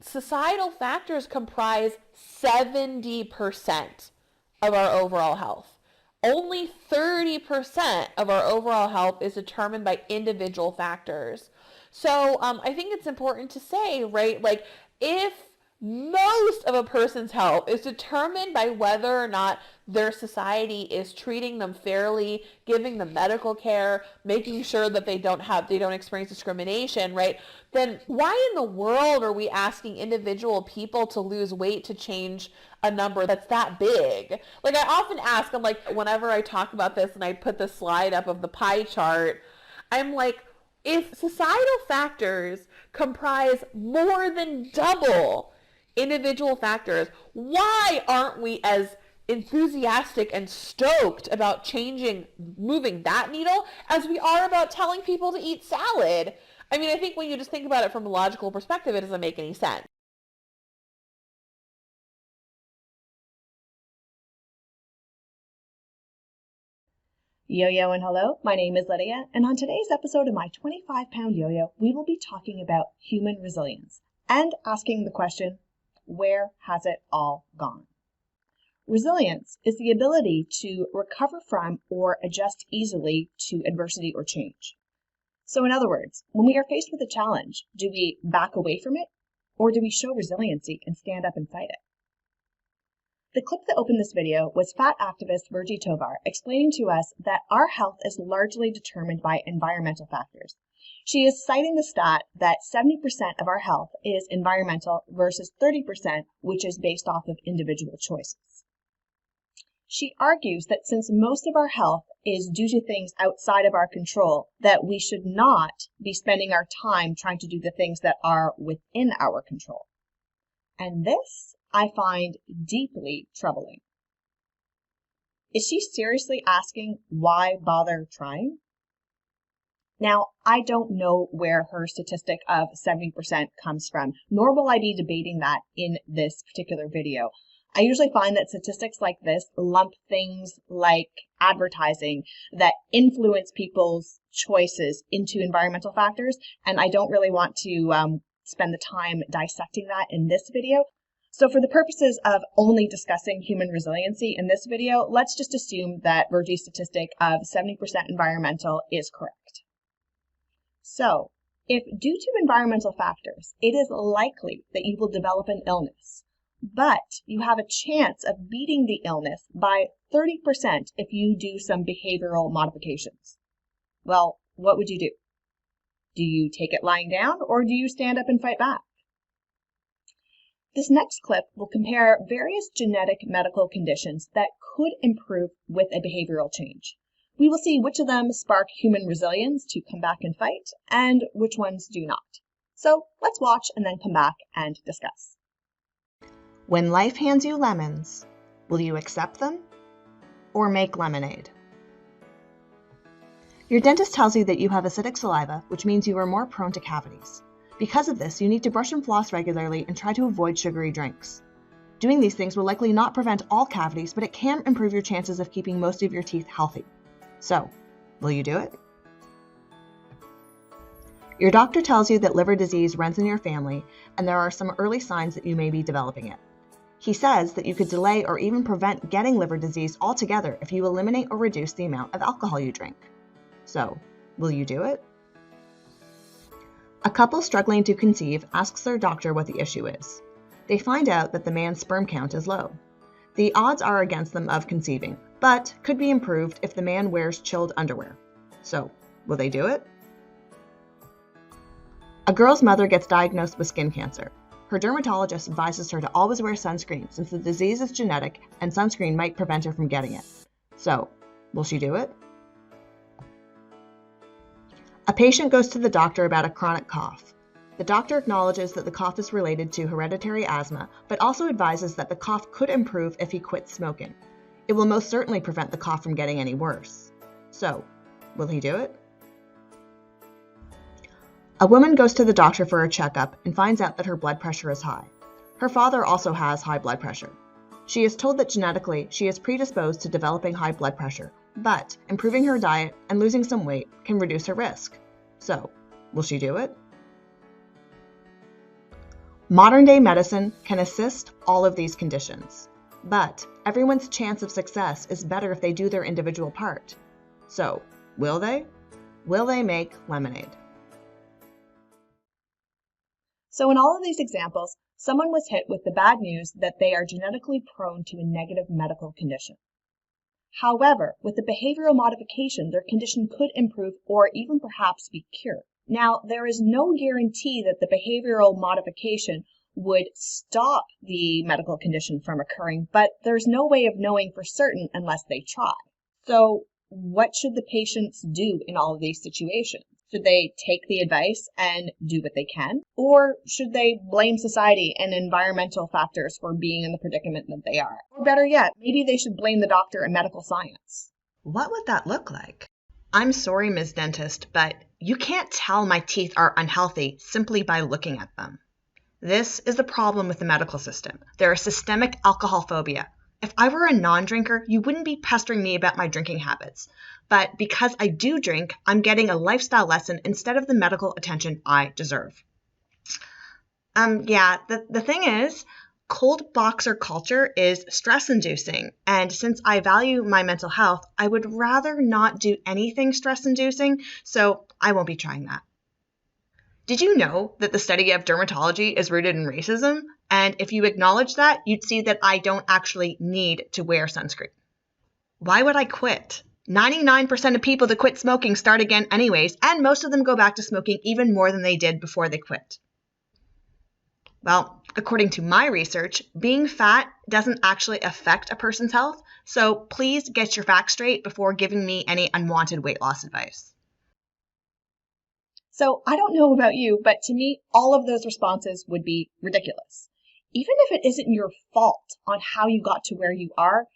societal factors comprise 70% of our overall health. Only 30% of our overall health is determined by individual factors. So I think it's important to say, right, like if most of a person's health is determined by whether or not their society is treating them fairly, giving them medical care, making sure that they don't experience discrimination, right? Then why in the world are we asking individual people to lose weight to change a number that's that big? Like I often ask, I'm like, whenever I talk about this and I put the slide up of the pie chart, I'm like, if societal factors comprise more than double individual factors, why aren't we as enthusiastic and stoked about moving that needle as we are about telling people to eat salad? I mean, I think when you just think about it from a logical perspective, it doesn't make any sense. Yo-yo and hello, my name is Lydia, and on today's episode of my 25-pound yo-yo, we will be talking about human resilience and asking the question, where has it all gone? Resilience is the ability to recover from or adjust easily to adversity or change. So in other words, when we are faced with a challenge, do we back away from it, or do we show resiliency and stand up and fight it? The clip that opened this video was fat activist Virgie Tovar explaining to us that our health is largely determined by environmental factors. She is citing the stat that 70% of our health is environmental versus 30%, which is based off of individual choices. She argues that since most of our health is due to things outside of our control, that we should not be spending our time trying to do the things that are within our control. And this I find deeply troubling. Is she seriously asking why bother trying? Now, I don't know where her statistic of 70% comes from, nor will I be debating that in this particular video. I usually find that statistics like this lump things like advertising that influence people's choices into environmental factors, and I don't really want to spend the time dissecting that in this video. So for the purposes of only discussing human resiliency in this video, let's just assume that Virgie's statistic of 70% environmental is correct. So, if due to environmental factors, it is likely that you will develop an illness, but you have a chance of beating the illness by 30% if you do some behavioral modifications. Well, what would you do? Do you take it lying down, or do you stand up and fight back? This next clip will compare various genetic medical conditions that could improve with a behavioral change. We will see which of them spark human resilience to come back and fight, and which ones do not. So let's watch and then come back and discuss. When life hands you lemons, will you accept them or make lemonade? Your dentist tells you that you have acidic saliva, which means you are more prone to cavities. Because of this, you need to brush and floss regularly and try to avoid sugary drinks. Doing these things will likely not prevent all cavities, but it can improve your chances of keeping most of your teeth healthy. So, will you do it? Your doctor tells you that liver disease runs in your family, and there are some early signs that you may be developing it. He says that you could delay or even prevent getting liver disease altogether if you eliminate or reduce the amount of alcohol you drink. So, will you do it? A couple struggling to conceive asks their doctor what the issue is. They find out that the man's sperm count is low. The odds are against them of conceiving, but could be improved if the man wears chilled underwear. So, will they do it? A girl's mother gets diagnosed with skin cancer. Her dermatologist advises her to always wear sunscreen since the disease is genetic and sunscreen might prevent her from getting it. So, will she do it? A patient goes to the doctor about a chronic cough. The doctor acknowledges that the cough is related to hereditary asthma, but also advises that the cough could improve if he quits smoking. It will most certainly prevent the cough from getting any worse. So, will he do it? A woman goes to the doctor for a checkup and finds out that her blood pressure is high. Her father also has high blood pressure. She is told that genetically she is predisposed to developing high blood pressure, but improving her diet and losing some weight can reduce her risk. So, will she do it? Modern-day medicine can assist all of these conditions, but everyone's chance of success is better if they do their individual part. So, will they? Will they make lemonade? So in all of these examples, someone was hit with the bad news that they are genetically prone to a negative medical condition. However, with the behavioral modification, their condition could improve or even perhaps be cured. Now, there is no guarantee that the behavioral modification would stop the medical condition from occurring, but there's no way of knowing for certain unless they try. So, what should the patients do in all of these situations? Should they take the advice and do what they can? Or should they blame society and environmental factors for being in the predicament that they are? Or better yet, maybe they should blame the doctor and medical science. What would that look like? I'm sorry, Ms. Dentist, but you can't tell my teeth are unhealthy simply by looking at them. This is the problem with the medical system. There is systemic alcohol phobia. If I were a non-drinker, you wouldn't be pestering me about my drinking habits. But because I do drink, I'm getting a lifestyle lesson instead of the medical attention I deserve. The thing is, cold boxer culture is stress-inducing, and since I value my mental health, I would rather not do anything stress-inducing, so I won't be trying that. Did you know that the study of dermatology is rooted in racism? And if you acknowledge that, you'd see that I don't actually need to wear sunscreen. Why would I quit? 99% of people that quit smoking start again anyways, and most of them go back to smoking even more than they did before they quit. Well, according to my research, being fat doesn't actually affect a person's health, so please get your facts straight before giving me any unwanted weight loss advice. So I don't know about you, but to me, all of those responses would be ridiculous. Even if it isn't your fault on how you got to where you are,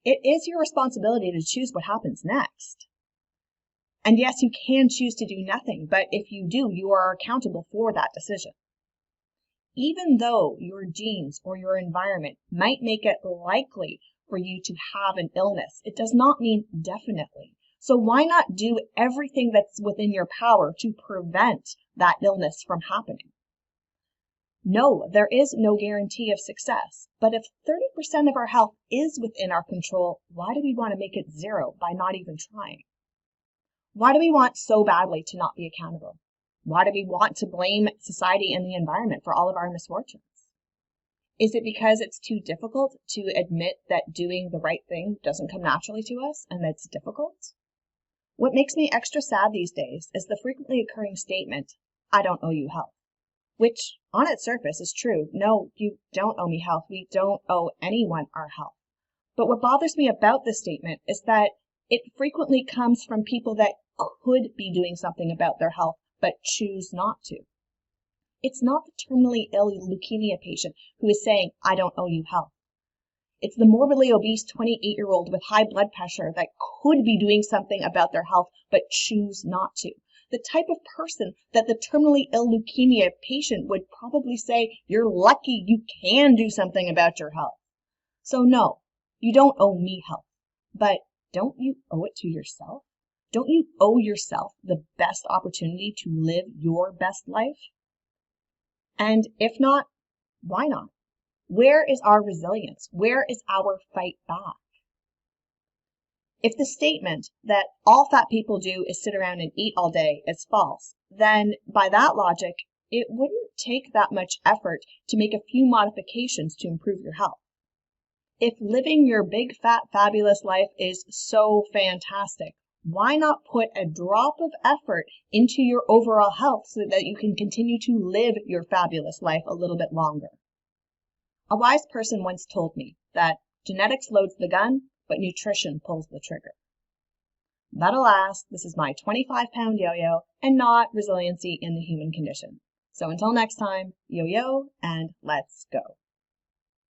it is your responsibility to choose what happens next. And yes, you can choose to do nothing, but if you do, you are accountable for that decision. Even though your genes or your environment might make it likely for you to have an illness, it does not mean definitely. So why not do everything that's within your power to prevent that illness from happening? No, there is no guarantee of success, but if 30% of our health is within our control, why do we want to make it zero by not even trying? Why do we want so badly to not be accountable? Why do we want to blame society and the environment for all of our misfortunes? Is it because it's too difficult to admit that doing the right thing doesn't come naturally to us and that's difficult? What makes me extra sad these days is the frequently occurring statement, "I don't owe you health," which on its surface is true. No, you don't owe me health. We don't owe anyone our health. But what bothers me about this statement is that it frequently comes from people that could be doing something about their health but choose not to. It's not the terminally ill leukemia patient who is saying, "I don't owe you health." It's the morbidly obese 28-year-old with high blood pressure that could be doing something about their health but choose not to. The type of person that the terminally ill leukemia patient would probably say, "You're lucky you can do something about your health." So no, you don't owe me health, but don't you owe it to yourself? Don't you owe yourself the best opportunity to live your best life? And if not, why not? Where is our resilience? Where is our fight back? If the statement that all fat people do is sit around and eat all day is false, then by that logic, it wouldn't take that much effort to make a few modifications to improve your health. If living your big, fat, fabulous life is so fantastic, why not put a drop of effort into your overall health so that you can continue to live your fabulous life a little bit longer? A wise person once told me that genetics loads the gun, but nutrition pulls the trigger. But alas, this is my 25-pound yo-yo and not resiliency in the human condition. So until next time, yo-yo and let's go.